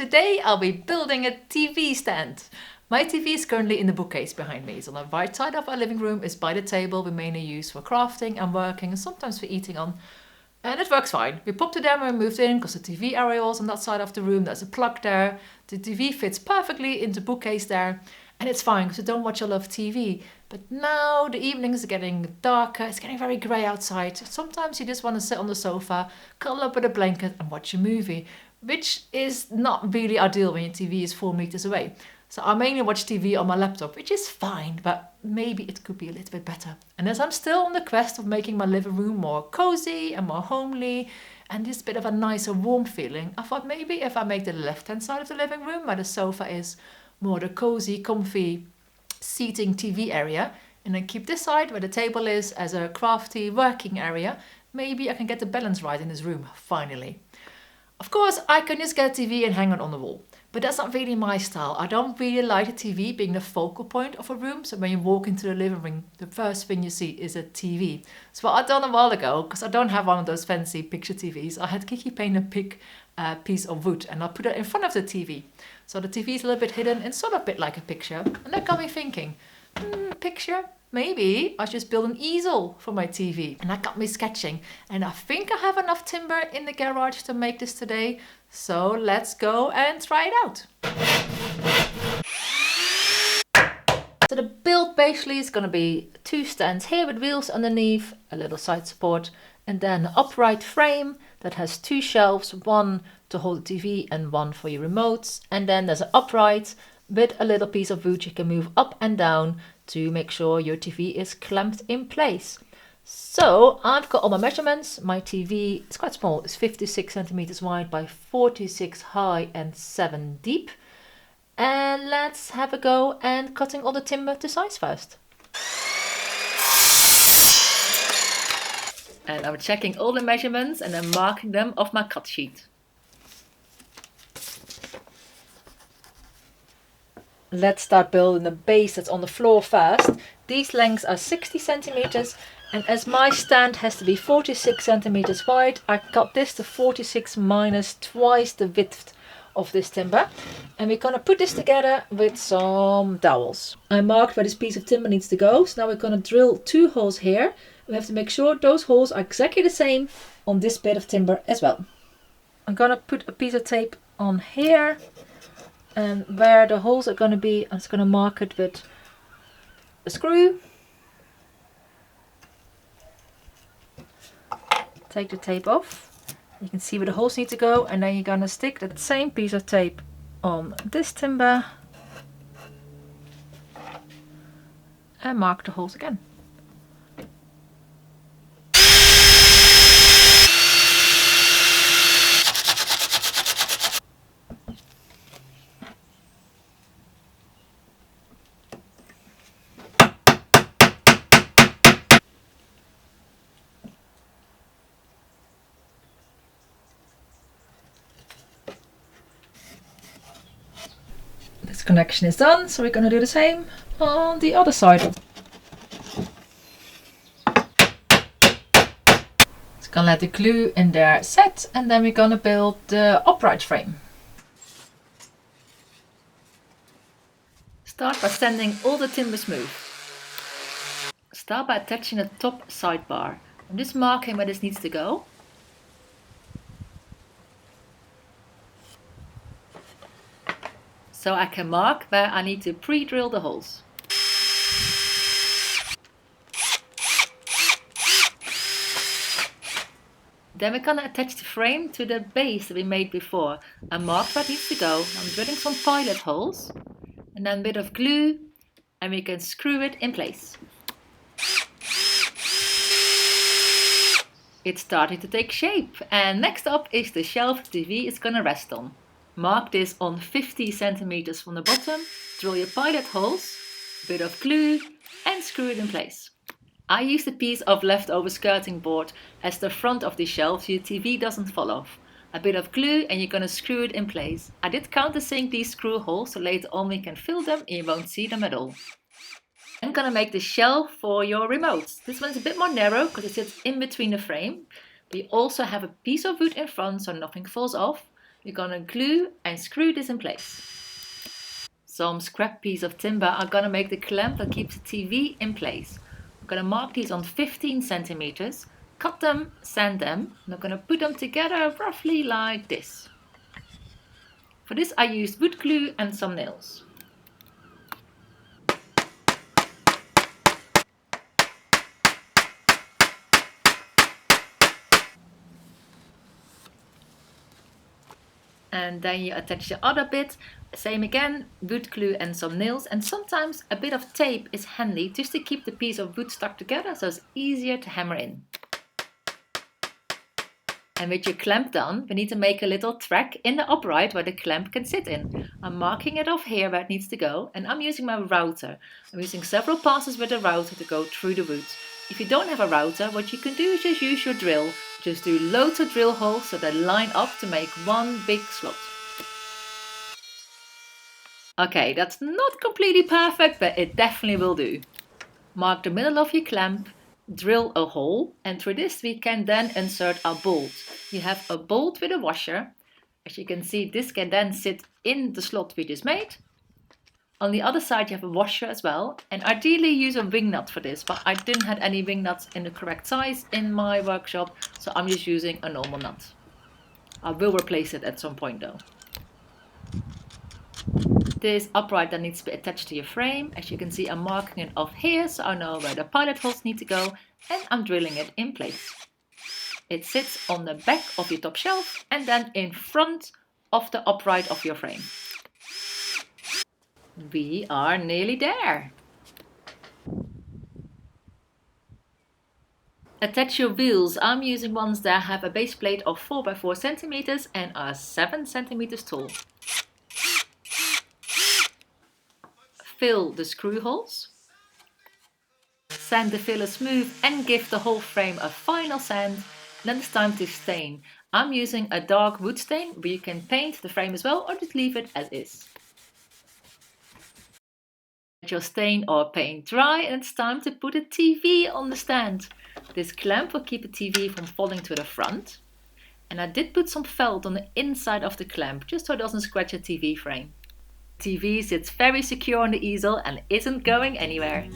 Today I'll be building a TV stand. My TV is currently in the bookcase behind me. So on the right side of our living room is by the table we mainly use for crafting and working and sometimes for eating on. And it works fine. We popped it down when we moved in because the TV area was on that side of the room. There's a plug there. The TV fits perfectly in the bookcase there. And it's fine because we don't watch a lot of TV. But now the evenings are getting darker. It's getting very grey outside. Sometimes you just want to sit on the sofa, cuddle up with a blanket and watch a movie, which is not really ideal when your TV is 4 meters away. So I mainly watch TV on my laptop, which is fine, but maybe it could be a little bit better. And as I'm still on the quest of making my living room more cozy and more homely and just a bit of a nicer warm feeling, I thought maybe if I make the left-hand side of the living room where the sofa is more the cozy, comfy seating TV area, and then keep this side where the table is as a crafty working area, maybe I can get the balance right in this room, finally. Of course, I can just get a TV and hang it on the wall. But that's not really my style. I don't really like a TV being the focal point of a room. So when you walk into the living room, the first thing you see is a TV. So what I've done a while ago, because I don't have one of those fancy picture TVs, I had Kiki paint a big piece of wood and I put it in front of the TV. So the TV is a little bit hidden and sort of a bit like a picture. And that got me thinking, picture? Maybe I should just build an easel for my TV. And that got me sketching. And I think I have enough timber in the garage to make this today. So let's go and try it out. So the build basically is going to be 2 stands here with wheels underneath, a little side support, and then an upright frame that has 2 shelves, one to hold the TV and one for your remotes. And then there's an upright with a little piece of wood you can move up and down to make sure your TV is clamped in place. So I've got all my measurements. My TV is quite small. It's 56 centimeters wide by 46 high and 7 deep. And let's have a go and cutting all the timber to size first. And I'm checking all the measurements and then marking them off my cut sheet. Let's start building the base that's on the floor first. These lengths are 60 centimeters, and as my stand has to be 46 centimeters wide, I cut this to 46 minus twice the width of this timber. And we're going to put this together with some dowels. I marked where this piece of timber needs to go, so now we're going to drill 2 holes here. We have to make sure those holes are exactly the same on this bit of timber as well. I'm going to put a piece of tape on here. And where the holes are going to be, I'm just going to mark it with a screw. Take the tape off. You can see where the holes need to go, and then you're going to stick that same piece of tape on this timber and mark the holes again. This connection is done, so we're going to do the same on the other side. Just going to let the glue in there set, and then we're going to build the upright frame. Start by sanding all the timber smooth. Start by attaching the top sidebar. I'm just marking where this needs to go. So I can mark where I need to pre-drill the holes. Then we're going to attach the frame to the base that we made before. I marked where it needs to go. I'm drilling some pilot holes and then a bit of glue, and we can screw it in place. It's starting to take shape, and next up is the shelf the TV is going to rest on. Mark this on 50 centimeters from the bottom, drill your pilot holes, a bit of glue and screw it in place. I used a piece of leftover skirting board as the front of the shelf so your TV doesn't fall off. A bit of glue and you're going to screw it in place. I did countersink these screw holes so later on we can fill them and you won't see them at all. I'm going to make the shelf for your remotes. This one's a bit more narrow because it sits in between the frame. We also have a piece of wood in front so nothing falls off. You're gonna glue and screw this in place. Some scrap piece of timber are gonna make the clamp that keeps the TV in place. I'm gonna mark these on 15 centimeters, cut them, sand them, and I'm gonna put them together roughly like this. For this I used wood glue and some nails. And then you attach the other bit, same again, wood glue and some nails, and sometimes a bit of tape is handy just to keep the piece of wood stuck together so it's easier to hammer in. And with your clamp done, we need to make a little track in the upright where the clamp can sit in. I'm marking it off here where it needs to go, and I'm using my router. I'm using several passes with the router to go through the wood. If you don't have a router, what you can do is just use your drill. Just do loads of drill holes so they line up to make one big slot. Okay, that's not completely perfect, but it definitely will do. Mark the middle of your clamp, drill a hole, and through this we can then insert a bolt. You have a bolt with a washer. As you can see, this can then sit in the slot we just made. On the other side you have a washer as well, and ideally use a wing nut for this, but I didn't have any wing nuts in the correct size in my workshop, so I'm just using a normal nut. I will replace it at some point though. This upright then needs to be attached to your frame. As you can see, I'm marking it off here so I know where the pilot holes need to go, and I'm drilling it in place. It sits on the back of your top shelf and then in front of the upright of your frame. We are nearly there. Attach your wheels. I'm using ones that have a base plate of 4 by 4 centimeters and are 7 centimeters tall. Fill the screw holes. Sand the filler smooth and give the whole frame a final sand. Then it's time to stain. I'm using a dark wood stain, but you can paint the frame as well or just leave it as is. Let your stain or paint dry and it's time to put a TV on the stand. This clamp will keep the TV from falling to the front. And I did put some felt on the inside of the clamp just so it doesn't scratch the TV frame. The TV sits very secure on the easel and isn't going anywhere.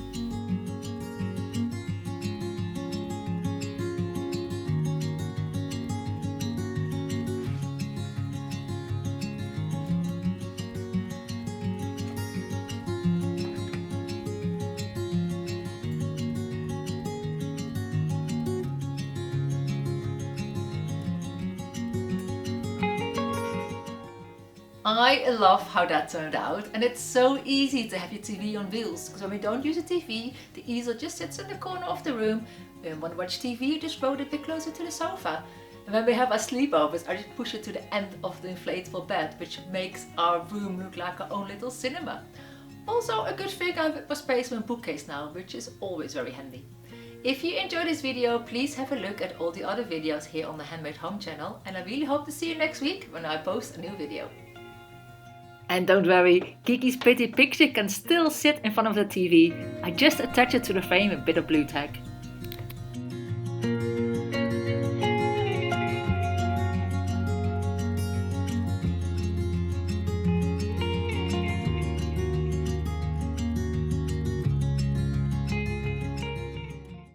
I love how that turned out, and it's so easy to have your TV on wheels, because when we don't use a TV, the easel just sits in the corner of the room. When we want to watch TV, you just roll it a bit closer to the sofa. And when we have our sleepovers, I just push it to the end of the inflatable bed, which makes our room look like our own little cinema. Also a good thing I have a space for a bookcase now, which is always very handy. If you enjoyed this video, please have a look at all the other videos here on the Handmade Home channel, and I really hope to see you next week when I post a new video. And don't worry, Kiki's pretty picture can still sit in front of the TV. I just attach it to the frame with a bit of blue tack.